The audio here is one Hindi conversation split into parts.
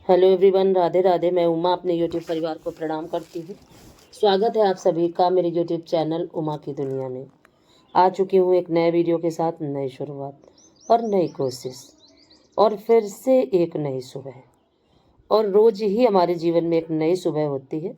Hello everyone, Radhe Radhe. मैं उमा अपने यूट्यूब परिवार को प्रणाम करती हूँ। स्वागत है आप सभी का मेरे यूट्यूब चैनल उमा की दुनिया में। आ चुकी हूँ एक नए वीडियो के साथ, नई शुरुआत और नई कोशिश और फिर से एक नई सुबह। और रोज़ ही हमारे जीवन में एक नई सुबह होती है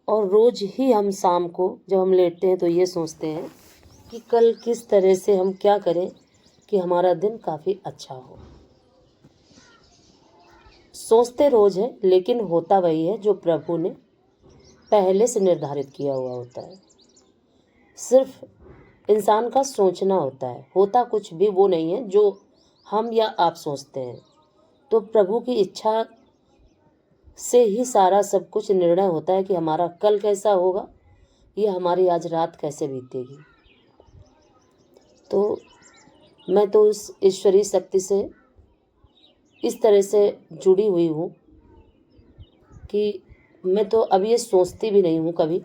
और रोज़ ही हम शाम को जब हम लेटते हैं तो ये सोचते हैं कि कल किस तरह से हम क्या करें कि हमारा दिन काफ़ी अच्छा हो। सोचते रोज है लेकिन होता वही है जो प्रभु ने पहले से निर्धारित किया हुआ होता है। सिर्फ इंसान का सोचना होता है, होता कुछ भी वो नहीं है जो हम या आप सोचते हैं। तो प्रभु की इच्छा से ही सारा सब कुछ निर्णय होता है कि हमारा कल कैसा होगा, ये हमारी आज रात कैसे बीतेगी। तो मैं तो उस ईश्वरीय शक्ति से इस तरह से जुड़ी हुई हूँ कि मैं तो अब ये सोचती भी नहीं हूँ कभी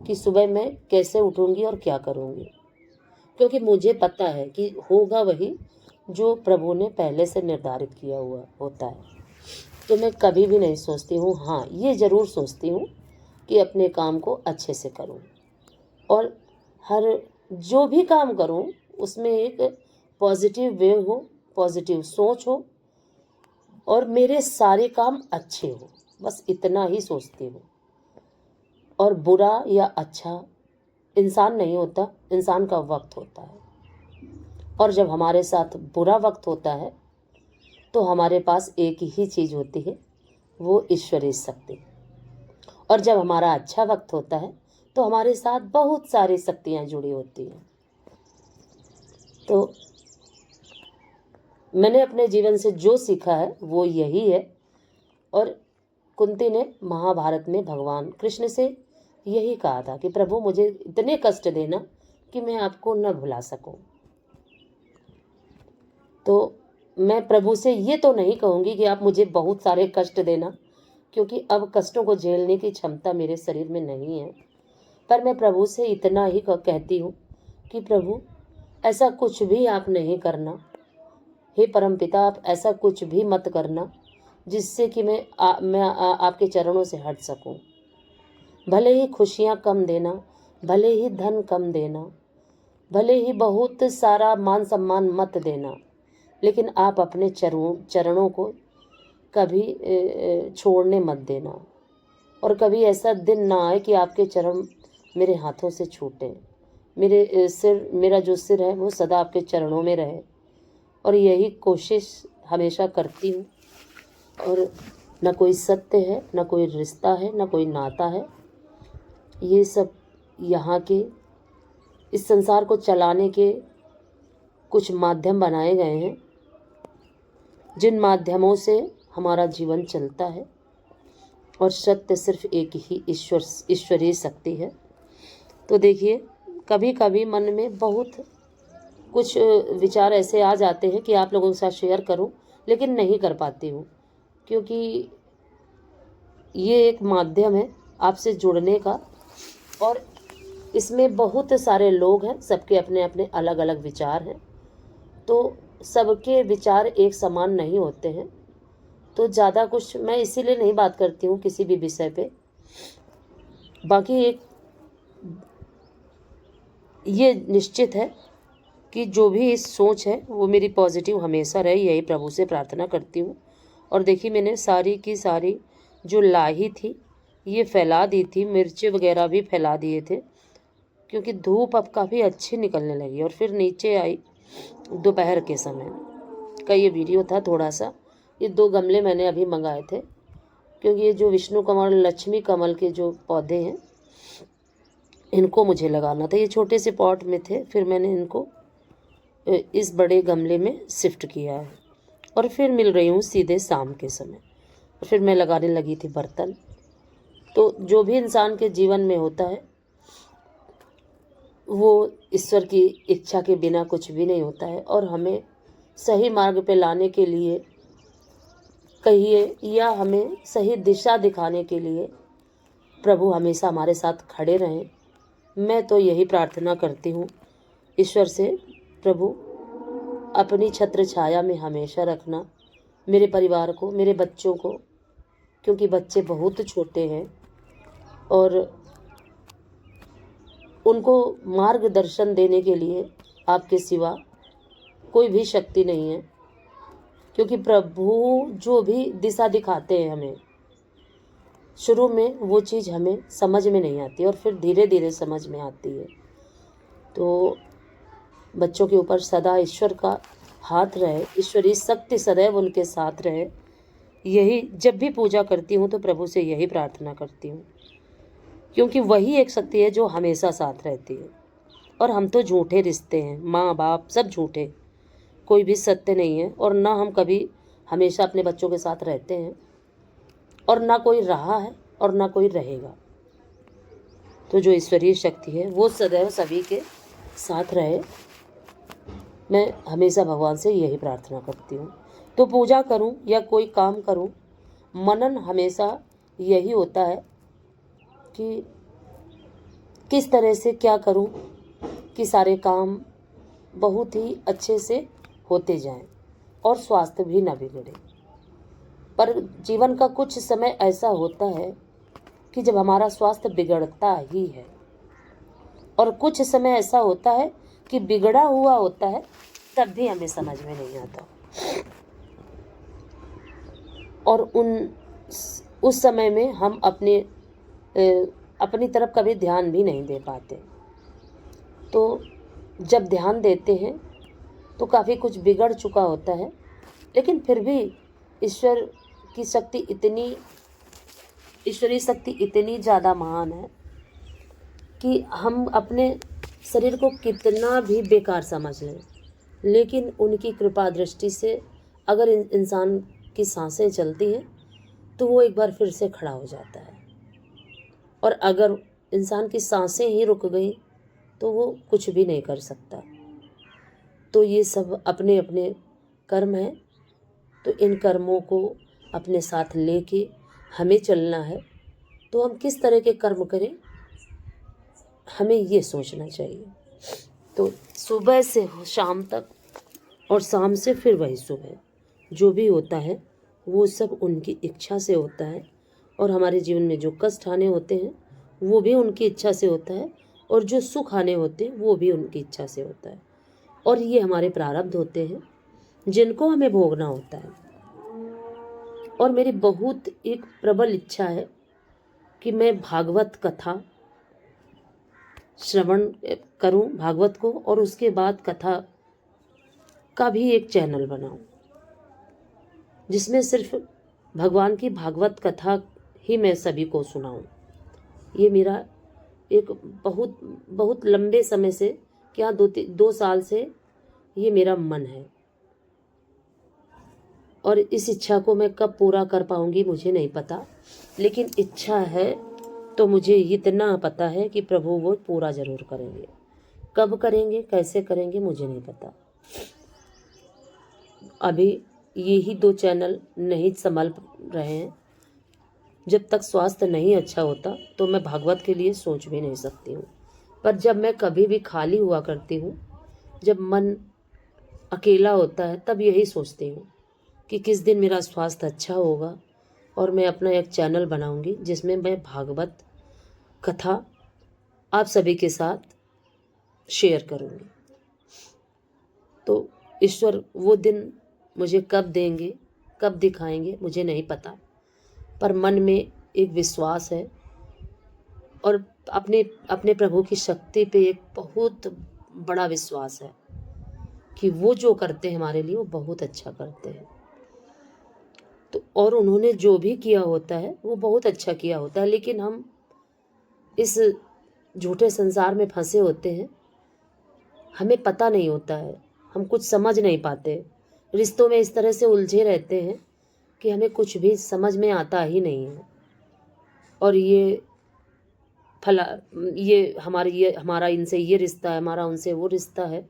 कि सुबह मैं कैसे उठूँगी और क्या करूँगी, क्योंकि मुझे पता है कि होगा वही जो प्रभु ने पहले से निर्धारित किया हुआ होता है। तो मैं कभी भी नहीं सोचती हूँ। हाँ, ये ज़रूर सोचती हूँ कि अपने काम को अच्छे से करूँ और हर जो भी काम करूँ उसमें एक पॉजिटिव वे हो, पॉजिटिव सोच हो और मेरे सारे काम अच्छे हो, बस इतना ही सोचती हूँ। और बुरा या अच्छा इंसान नहीं होता, इंसान का वक्त होता है। और जब हमारे साथ बुरा वक्त होता है तो हमारे पास एक ही चीज़ होती है, वो ईश्वरीय शक्ति। और जब हमारा अच्छा वक्त होता है तो हमारे साथ बहुत सारी शक्तियाँ जुड़ी होती हैं। तो मैंने अपने जीवन से जो सीखा है वो यही है। और कुंती ने महाभारत में भगवान कृष्ण से यही कहा था कि प्रभु मुझे इतने कष्ट देना कि मैं आपको न भुला सकूं। तो मैं प्रभु से ये तो नहीं कहूँगी कि आप मुझे बहुत सारे कष्ट देना, क्योंकि अब कष्टों को झेलने की क्षमता मेरे शरीर में नहीं है। पर मैं प्रभु से इतना ही कहती हूँ कि प्रभु ऐसा कुछ भी आप नहीं करना, हे परमपिता आप ऐसा कुछ भी मत करना जिससे कि मैं आपके चरणों से हट सकूं। भले ही खुशियाँ कम देना, भले ही धन कम देना, भले ही बहुत सारा मान सम्मान मत देना, लेकिन आप अपने चरणों को कभी छोड़ने मत देना। और कभी ऐसा दिन ना आए कि आपके चरण मेरे हाथों से छूटे। मेरा जो सिर है वो सदा आपके चरणों में रहे। और यही कोशिश हमेशा करती हूँ। और न कोई सत्य है, न कोई रिश्ता है, न कोई नाता है। ये सब यहाँ के इस संसार को चलाने के कुछ माध्यम बनाए गए हैं, जिन माध्यमों से हमारा जीवन चलता है। और सत्य सिर्फ एक ही ईश्वरीय शक्ति है। तो देखिए, कभी कभी मन में बहुत कुछ विचार ऐसे आ जाते हैं कि आप लोगों के साथ शेयर करूं, लेकिन नहीं कर पाती हूं, क्योंकि ये एक माध्यम है आपसे जुड़ने का। और इसमें बहुत सारे लोग हैं, सबके अपने अपने अलग अलग विचार हैं। तो सबके विचार एक समान नहीं होते हैं। तो ज़्यादा कुछ मैं इसीलिए नहीं बात करती हूँ किसी भी विषय पे। बाकी एक ये निश्चित है कि जो भी इस सोच है वो मेरी पॉजिटिव हमेशा रहे, यही प्रभु से प्रार्थना करती हूँ। और देखिए, मैंने सारी की सारी जो लाही थी ये फैला दी थी, मिर्ची वगैरह भी फैला दिए थे, क्योंकि धूप अब काफ़ी अच्छी निकलने लगी। और फिर नीचे आई दोपहर के समय का ये वीडियो था थोड़ा सा। ये 2 गमले मैंने अभी मंगाए थे, क्योंकि ये जो विष्णु कमल, लक्ष्मी कमल के जो पौधे हैं इनको मुझे लगाना था। ये छोटे से पॉट में थे, फिर मैंने इनको इस बड़े गमले में शिफ्ट किया है। और फिर मिल रही हूँ सीधे शाम के समय। और फिर मैं लगाने लगी थी बर्तन। तो जो भी इंसान के जीवन में होता है वो ईश्वर की इच्छा के बिना कुछ भी नहीं होता है। और हमें सही मार्ग पे लाने के लिए कहिए या हमें सही दिशा दिखाने के लिए प्रभु हमेशा हमारे साथ खड़े रहें। मैं तो यही प्रार्थना करती हूँ ईश्वर से, प्रभु अपनी छत्र छाया में हमेशा रखना मेरे परिवार को, मेरे बच्चों को, क्योंकि बच्चे बहुत छोटे हैं और उनको मार्गदर्शन देने के लिए आपके सिवा कोई भी शक्ति नहीं है। क्योंकि प्रभु जो भी दिशा दिखाते हैं हमें, शुरू में वो चीज़ हमें समझ में नहीं आती और फिर धीरे धीरे समझ में आती है। तो बच्चों के ऊपर सदा ईश्वर का हाथ रहे, ईश्वरीय शक्ति सदैव उनके साथ रहे, यही जब भी पूजा करती हूँ तो प्रभु से यही प्रार्थना करती हूँ। क्योंकि वही एक शक्ति है जो हमेशा साथ रहती है। और हम तो झूठे रिश्ते हैं, माँ बाप सब झूठे, कोई भी सत्य नहीं है। और ना हम कभी हमेशा अपने बच्चों के साथ रहते हैं और ना कोई रहा है और ना कोई रहेगा। तो जो ईश्वरीय शक्ति है वो सदैव सभी के साथ रहे, मैं हमेशा भगवान से यही प्रार्थना करती हूँ। तो पूजा करूँ या कोई काम करूँ, मनन हमेशा यही होता है कि किस तरह से क्या करूं कि सारे काम बहुत ही अच्छे से होते जाएं और स्वास्थ्य भी ना बिगड़े। पर जीवन का कुछ समय ऐसा होता है कि जब हमारा स्वास्थ्य बिगड़ता ही है, और कुछ समय ऐसा होता है कि बिगड़ा हुआ होता है, तब भी हमें समझ में नहीं आता और उस समय में हम अपनी तरफ कभी ध्यान भी नहीं दे पाते। तो जब ध्यान देते हैं तो काफ़ी कुछ बिगड़ चुका होता है, लेकिन फिर भी ईश्वर की शक्ति ईश्वरीय शक्ति इतनी ज़्यादा महान है कि हम अपने शरीर को कितना भी बेकार समझ लें, लेकिन उनकी कृपा दृष्टि से अगर इंसान की सांसें चलती हैं तो वो एक बार फिर से खड़ा हो जाता है। और अगर इंसान की सांसें ही रुक गई तो वो कुछ भी नहीं कर सकता। तो ये सब अपने अपने कर्म हैं, तो इन कर्मों को अपने साथ लेके हमें चलना है। तो हम किस तरह के कर्म करें, हमें ये सोचना चाहिए। तो सुबह से शाम तक और शाम से फिर वही सुबह, जो भी होता है वो सब उनकी इच्छा से होता है। और हमारे जीवन में जो कष्ट आने होते हैं वो भी उनकी इच्छा से होता है, और जो सुख आने होते हैं वो भी उनकी इच्छा से होता है। और ये हमारे प्रारब्ध होते हैं जिनको हमें भोगना होता है। और मेरी बहुत एक प्रबल इच्छा है कि मैं भागवत कथा श्रवण करूं, भागवत को, और उसके बाद कथा का भी एक चैनल बनाऊं जिसमें सिर्फ भगवान की भागवत कथा ही मैं सभी को सुनाऊं। ये मेरा एक बहुत बहुत लंबे समय से, क्या 2 साल से ये मेरा मन है। और इस इच्छा को मैं कब पूरा कर पाऊंगी मुझे नहीं पता, लेकिन इच्छा है तो मुझे इतना पता है कि प्रभु वो पूरा ज़रूर करेंगे। कब करेंगे, कैसे करेंगे, मुझे नहीं पता। अभी यही 2 चैनल नहीं संभल रहे हैं। जब तक स्वास्थ्य नहीं अच्छा होता तो मैं भागवत के लिए सोच भी नहीं सकती हूँ। पर जब मैं कभी भी खाली हुआ करती हूँ, जब मन अकेला होता है, तब यही सोचती हूँ कि किस दिन मेरा स्वास्थ्य अच्छा होगा और मैं अपना एक चैनल बनाऊंगी जिसमें मैं भागवत कथा आप सभी के साथ शेयर करूंगी। तो ईश्वर वो दिन मुझे कब देंगे, कब दिखाएंगे, मुझे नहीं पता, पर मन में एक विश्वास है और अपने प्रभु की शक्ति पे एक बहुत बड़ा विश्वास है कि वो जो करते हैं हमारे लिए वो बहुत अच्छा करते हैं। तो और उन्होंने जो भी किया होता है वो बहुत अच्छा किया होता है, लेकिन हम इस झूठे संसार में फंसे होते हैं, हमें पता नहीं होता है, हम कुछ समझ नहीं पाते, रिश्तों में इस तरह से उलझे रहते हैं कि हमें कुछ भी समझ में आता ही नहीं है। और ये हमारा इनसे ये रिश्ता है, हमारा उनसे वो रिश्ता है,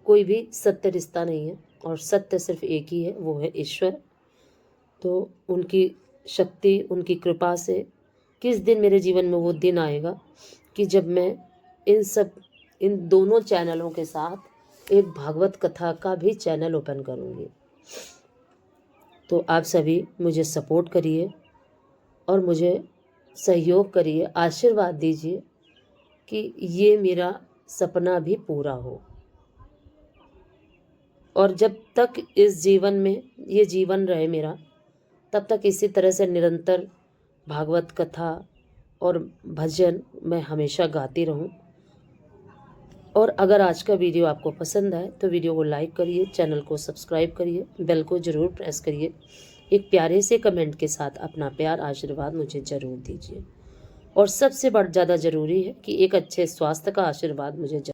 कोई भी सत्य रिश्ता नहीं है। और सत्य सिर्फ एक ही है, वो है ईश्वर। तो उनकी शक्ति, उनकी कृपा से किस दिन मेरे जीवन में वो दिन आएगा कि जब मैं इन दोनों चैनलों के साथ एक भागवत कथा का भी चैनल ओपन करूँगी। तो आप सभी मुझे सपोर्ट करिए और मुझे सहयोग करिए, आशीर्वाद दीजिए कि ये मेरा सपना भी पूरा हो। और जब तक इस जीवन में ये जीवन रहे मेरा, तब तक इसी तरह से निरंतर भागवत कथा और भजन मैं हमेशा गाती रहूं। और अगर आज का वीडियो आपको पसंद आए तो वीडियो को लाइक करिए, चैनल को सब्सक्राइब करिए, बेल को ज़रूर प्रेस करिए। एक प्यारे से कमेंट के साथ अपना प्यार आशीर्वाद मुझे ज़रूर दीजिए। और सबसे ज़्यादा ज़रूरी है कि एक अच्छे स्वास्थ्य का आशीर्वाद मुझे